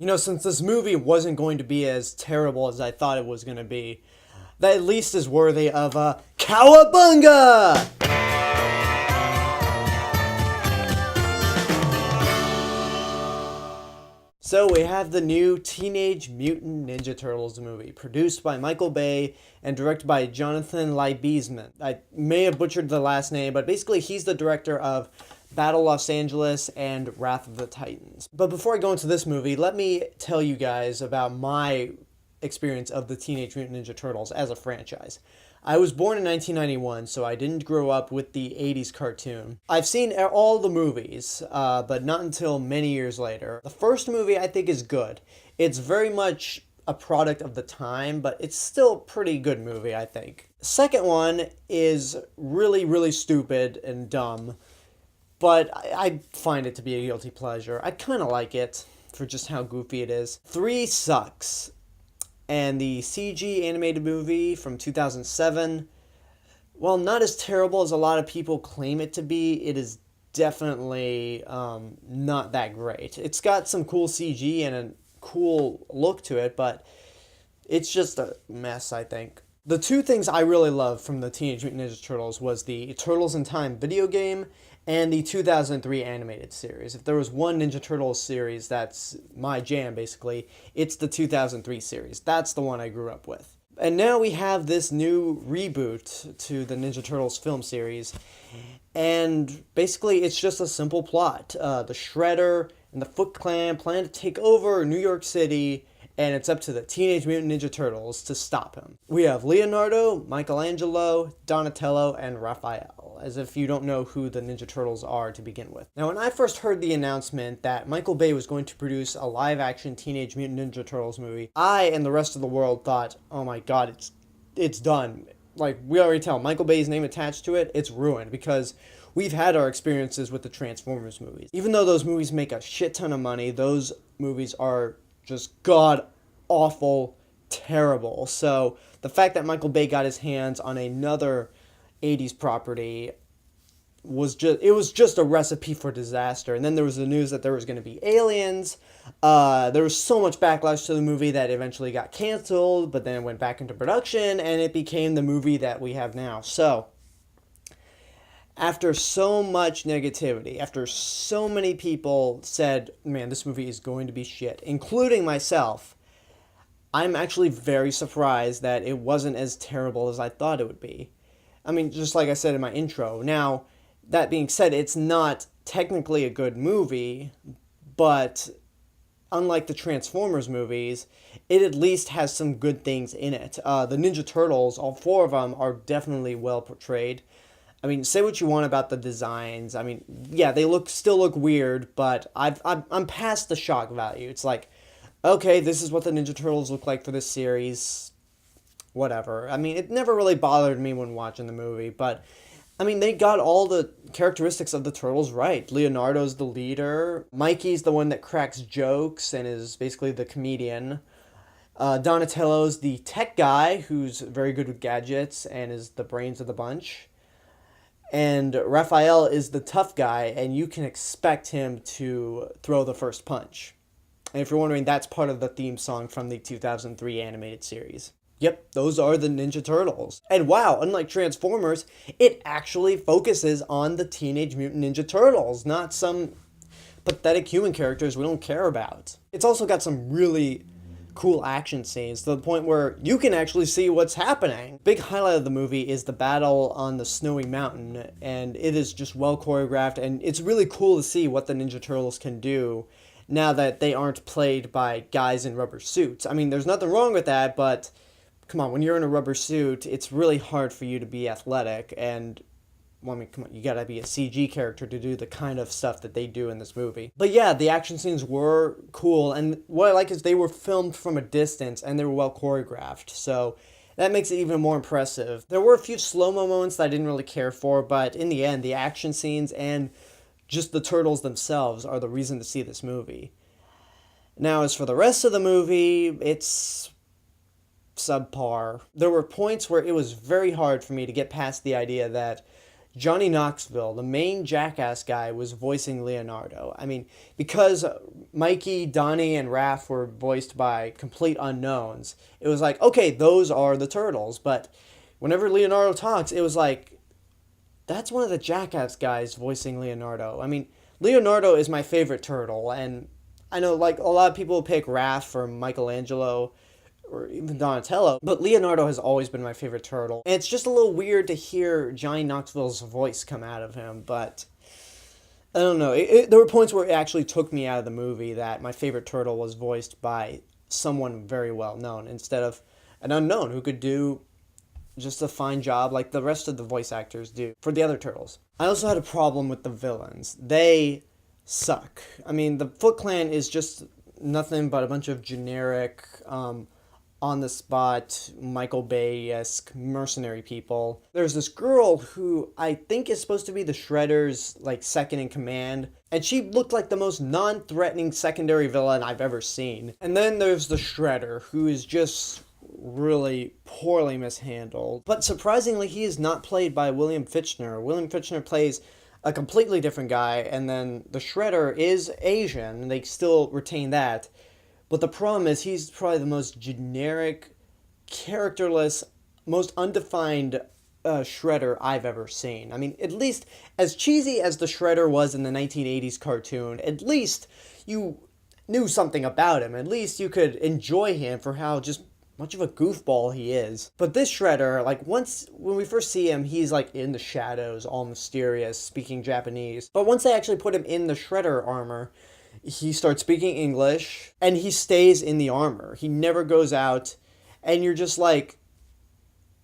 You know, since this movie wasn't going to be as terrible as I thought it was going to be, that at least is worthy of a cowabunga! So we have the new Teenage Mutant Ninja Turtles movie, produced by Michael Bay and directed by Jonathan Liebesman. I may have butchered the last name, but basically he's the director of Battle Los Angeles and Wrath of the Titans. But before I go into this movie, let me tell you guys about my experience of the Teenage Mutant Ninja Turtles as a franchise. I was born in 1991, so I didn't grow up with the 80s cartoon. I've seen all the movies, but not until many years later. The first movie I think is good. It's very much a product of the time, but it's still a pretty good movie, I think. Second one is really, really stupid and dumb, but I find it to be a guilty pleasure. I kind of like it for just how goofy it is. 3 sucks. And the CG animated movie from 2007, well, not as terrible as a lot of people claim it to be, it is definitely not that great. It's got some cool CG and a cool look to it, but it's just a mess, I think. The two things I really loved from the Teenage Mutant Ninja Turtles was the Turtles in Time video game and the 2003 animated series. If there was one Ninja Turtles series that's my jam, basically, it's the 2003 series. That's the one I grew up with. And now we have this new reboot to the Ninja Turtles film series, and basically it's just a simple plot. The Shredder and the Foot Clan plan to take over New York City, and it's up to the Teenage Mutant Ninja Turtles to stop him. We have Leonardo, Michelangelo, Donatello, and Raphael, as if you don't know who the Ninja Turtles are to begin with. Now, when I first heard the announcement that Michael Bay was going to produce a live-action Teenage Mutant Ninja Turtles movie, I and the rest of the world thought, oh my god, it's done. Like, we already tell, Michael Bay's name attached to it, it's ruined, because we've had our experiences with the Transformers movies. Even though those movies make a shit ton of money, those movies are just god-awful, terrible. So the fact that Michael Bay got his hands on another 80s property was just a recipe for disaster. And then there was the news that there was going to be aliens. There was so much backlash to the movie that eventually got canceled, but then it went back into production, and it became the movie that we have now. So after so much negativity, after so many people said, man, this movie is going to be shit, including myself, I'm actually very surprised that it wasn't as terrible as I thought it would be. I mean, just like I said in my intro. Now, that being said, it's not technically a good movie, but unlike the Transformers movies, it at least has some good things in it. The Ninja Turtles, all 4 of them, are definitely well portrayed. I mean, say what you want about the designs. I mean, yeah, they still look weird, but I'm past the shock value. It's like, okay, this is what the Ninja Turtles look like for this series. Whatever. I mean, it never really bothered me when watching the movie, but I mean, they got all the characteristics of the Turtles right. Leonardo's the leader. Mikey's the one that cracks jokes and is basically the comedian. Donatello's the tech guy who's very good with gadgets and is the brains of the bunch. And Raphael is the tough guy, and you can expect him to throw the first punch. And if you're wondering, that's part of the theme song from the 2003 animated series. Yep, those are the Ninja Turtles. And wow, unlike Transformers, it actually focuses on the Teenage Mutant Ninja Turtles, not some pathetic human characters we don't care about. It's also got some really cool action scenes to the point where you can actually see what's happening. Big highlight of the movie is the battle on the snowy mountain, and it is just well choreographed, and it's really cool to see what the Ninja Turtles can do now that they aren't played by guys in rubber suits. I mean, there's nothing wrong with that, but come on, when you're in a rubber suit, it's really hard for you to be athletic, and well, I mean, come on, you gotta be a CG character to do the kind of stuff that they do in this movie. But yeah, the action scenes were cool, and what I like is they were filmed from a distance, and they were well choreographed, so that makes it even more impressive. There were a few slow-mo moments that I didn't really care for, but in the end, the action scenes and just the turtles themselves are the reason to see this movie. Now, as for the rest of the movie, it's subpar. There were points where it was very hard for me to get past the idea that Johnny Knoxville, the main jackass guy, was voicing Leonardo. I mean, because Mikey, Donnie, and Raph were voiced by complete unknowns, it was like, okay, those are the turtles. But whenever Leonardo talks, it was like, that's one of the jackass guys voicing Leonardo. I mean, Leonardo is my favorite turtle, and I know like a lot of people pick Raph or Michelangelo or even Donatello, but Leonardo has always been my favorite turtle. And it's just a little weird to hear Johnny Knoxville's voice come out of him, but I don't know. There were points where it actually took me out of the movie that my favorite turtle was voiced by someone very well known instead of an unknown who could do just a fine job like the rest of the voice actors do for the other turtles. I also had a problem with the villains. They suck. I mean, the Foot Clan is just nothing but a bunch of generic, on the spot, Michael Bay-esque mercenary people. There's this girl who I think is supposed to be the Shredder's like second in command, and she looked like the most non-threatening secondary villain I've ever seen. And then there's the Shredder, who is just really poorly mishandled. But surprisingly, he is not played by William Fichtner. William Fichtner plays a completely different guy, and then the Shredder is Asian, and they still retain that. But the problem is he's probably the most generic, characterless, most undefined Shredder I've ever seen. I mean, at least as cheesy as the Shredder was in the 1980s cartoon, at least you knew something about him. At least you could enjoy him for how just much of a goofball he is. But this Shredder, like when we first see him, he's like in the shadows, all mysterious, speaking Japanese. But once they actually put him in the Shredder armor, he starts speaking English, and he stays in the armor. He never goes out, and you're just like,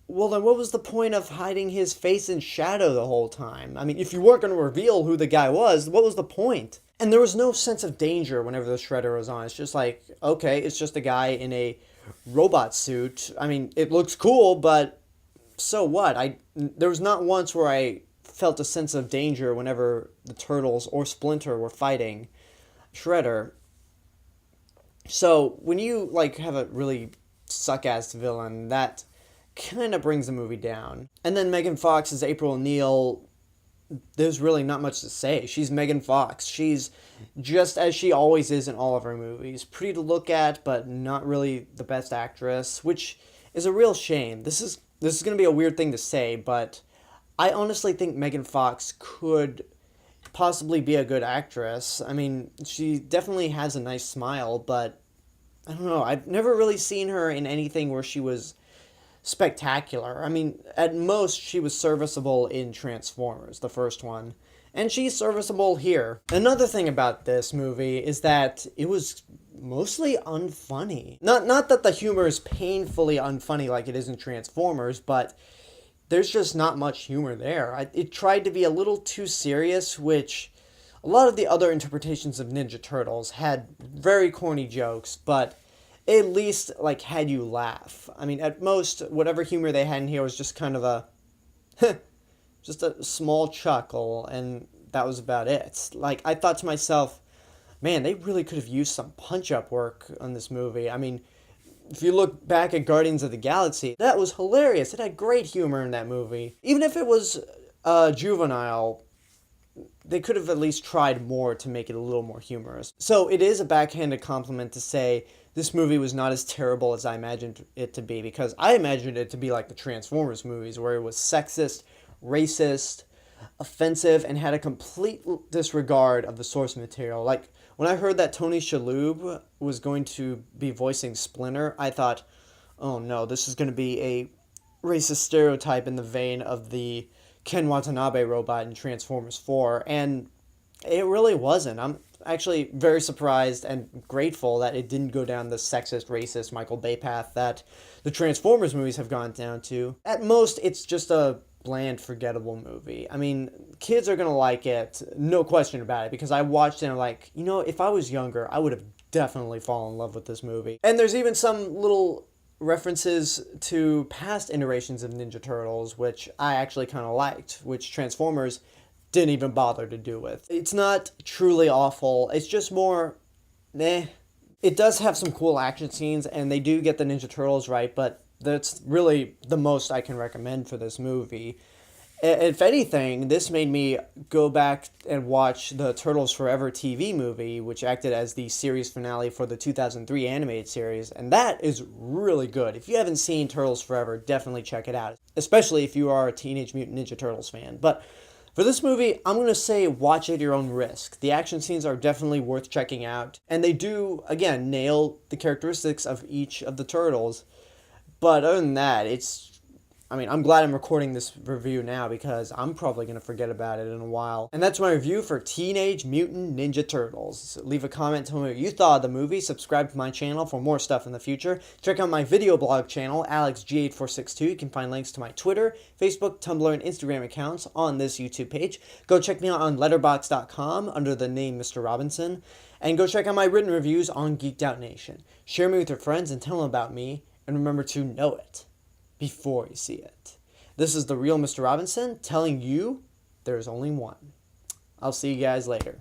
well, then what was the point of hiding his face in shadow the whole time? I mean, if you weren't going to reveal who the guy was, what was the point? And there was no sense of danger whenever the Shredder was on. It's just like, okay, it's just a guy in a robot suit. I mean, it looks cool, but so what? There was not once where I felt a sense of danger whenever the Turtles or Splinter were fighting Shredder. So when you like have a really suck-ass villain, that kind of brings the movie down. And then Megan Fox as April O'Neil, there's really not much to say. She's Megan Fox. She's just as she always is in all of her movies. Pretty to look at, but not really the best actress, which is a real shame. This is going to be a weird thing to say, but I honestly think Megan Fox could possibly be a good actress. I mean, she definitely has a nice smile, but I don't know. I've never really seen her in anything where she was spectacular. I mean, at most, she was serviceable in Transformers, the first one, and she's serviceable here. Another thing about this movie is that it was mostly unfunny. Not that the humor is painfully unfunny like it is in Transformers, but there's just not much humor there. It tried to be a little too serious, which a lot of the other interpretations of Ninja Turtles had very corny jokes, but at least like had you laugh. I mean, at most, whatever humor they had in here was just kind of a just a small chuckle, and that was about it. Like, I thought to myself, man, they really could have used some punch-up work on this movie. I mean, if you look back at Guardians of the Galaxy, that was hilarious. It had great humor in that movie. Even if it was juvenile, they could have at least tried more to make it a little more humorous. So it is a backhanded compliment to say this movie was not as terrible as I imagined it to be, because I imagined it to be like the Transformers movies, where it was sexist, racist, offensive, and had a complete disregard of the source material. Like, when I heard that Tony Shalhoub was going to be voicing Splinter, I thought, oh no, this is going to be a racist stereotype in the vein of the Ken Watanabe robot in Transformers 4, and it really wasn't. I'm actually very surprised and grateful that it didn't go down the sexist, racist Michael Bay path that the Transformers movies have gone down to. At most, it's just a bland, forgettable movie. I mean, kids are going to like it, no question about it, because I watched it and I'm like, you know, if I was younger, I would have definitely fallen in love with this movie. And there's even some little references to past iterations of Ninja Turtles, which I actually kind of liked, which Transformers didn't even bother to do with. It's not truly awful, it's just more, It does have some cool action scenes, and they do get the Ninja Turtles right, but that's really the most I can recommend for this movie. If anything, this made me go back and watch the Turtles Forever TV movie, which acted as the series finale for the 2003 animated series, and that is really good. If you haven't seen Turtles Forever, definitely check it out, especially if you are a Teenage Mutant Ninja Turtles fan. But for this movie, I'm going to say watch at your own risk. The action scenes are definitely worth checking out, and they do, again, nail the characteristics of each of the turtles. But other than that, I'm glad I'm recording this review now because I'm probably going to forget about it in a while. And that's my review for Teenage Mutant Ninja Turtles. So leave a comment, tell me what you thought of the movie, subscribe to my channel for more stuff in the future. Check out my video blog channel, AlexG8462. You can find links to my Twitter, Facebook, Tumblr, and Instagram accounts on this YouTube page. Go check me out on Letterboxd.com under the name Mr. Robinson. And go check out my written reviews on Geeked Out Nation. Share me with your friends and tell them about me. And remember to know it before you see it. This is the real Mr. Robinson telling you there's only one. I'll see you guys later.